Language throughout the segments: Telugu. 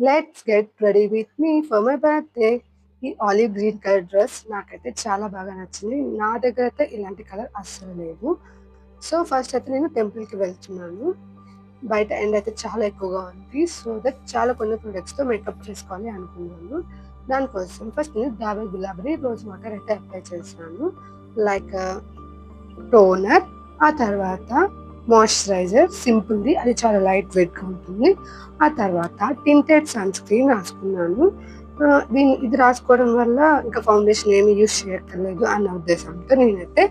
Let's get ready with me for my birthday. ఈ ఆలివ్ గ్రీన్ కలర్ డ్రెస్ నాకైతే చాలా బాగా నచ్చింది. నా దగ్గర అయితే ఇలాంటి కలర్ అస్సలు లేదు. సో, ఫస్ట్ అయితే నేను టెంపుల్‌కి వెళ్తున్నాను. బయట ఎండ అయితే చాలా ఎక్కువగా ఉంది. సో దట్ చాలా కొన్ని ప్రొడక్ట్స్‌తో మేకప్ చేసుకోవాలి అనుకున్నాను. దానికోసం ఫస్ట్ నేను డాబర్ గులాబరీ రోజ్ వాటర్ అయితే అప్లై చేశాను. లైక్ టోనర్, ఆ తర్వాత మాయిశ్చరైజర్ సింపుల్‌ది, అది చాలా లైట్ వెయిట్‌గా ఉంటుంది. ఆ తర్వాత టింటెడ్ సన్ స్క్రీన్ రాసుకున్నాను. ఇది రాసుకోవడం వల్ల ఇంకా ఫౌండేషన్ ఏమి యూజ్ చేయక్కర్లేదు అన్న ఉద్దేశంతో నేనైతే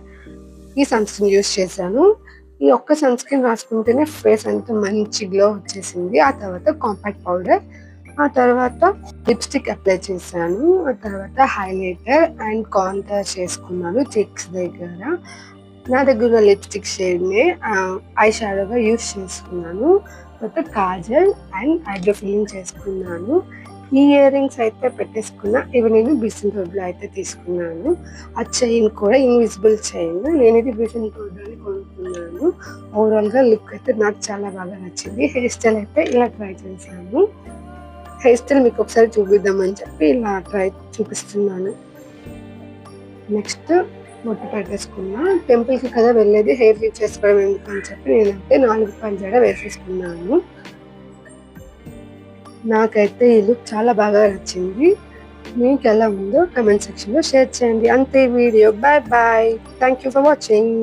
ఈ సన్ స్క్రీన్ యూజ్ చేశాను. ఈ ఒక్క సన్ స్క్రీన్ రాసుకుంటేనే ఫేస్ అంతా మంచి గ్లో వచ్చేసింది. ఆ తర్వాత కాంపాక్ట్ పౌడర్, ఆ తర్వాత లిప్‌స్టిక్ అప్లై చేశాను. ఆ తర్వాత హైలైటర్ అండ్ కాంటూర్ చేసుకున్నాను చెక్స్ దగ్గర. నా దగ్గర లిప్‌స్టిక్ షేడ్‌ని ఐ షాడోగా యూజ్ చేసుకున్నాను. తర్వాత కాజల్ అండ్ ఐబ్రో ఫిల్లింగ్ చేసుకున్నాను. ఈ ఇయర్ రింగ్స్ అయితే పెట్టేసుకున్నా. ఇవి నేను బిసిన్ రోడ్‌లో అయితే తీసుకున్నాను. ఆ చైన్ కూడా ఇన్విజిబుల్ చైన్. నేనిది బిసిన్ రోడ్‌లోనే కొనుక్కున్నాను. ఓవరాల్‌గా లుక్ అయితే నాకు చాలా బాగా నచ్చింది. హెయిర్ స్టైల్ అయితే ఇలా ట్రై చేశాను. హెయిర్ స్టైల్ మీకు ఒకసారి చూపిద్దామని చెప్పి ఇలా చూపిస్తున్నాను. నెక్స్ట్ బొట్టు పెట్టేసుకున్నా. టెంపుల్‌కి కదా వెళ్ళేది, హెయిర్ లీవ్ చేసుకోవడం ఎందుకని చెప్పి నేనైతే 4 పంచడ వేసేసుకున్నాను. నాకైతే ఈ లుక్ చాలా బాగా నచ్చింది. మీకెలా ఉందో కామెంట్ సెక్షన్‌లో షేర్ చేయండి. అంతే video. Bye bye. Thank you for watching.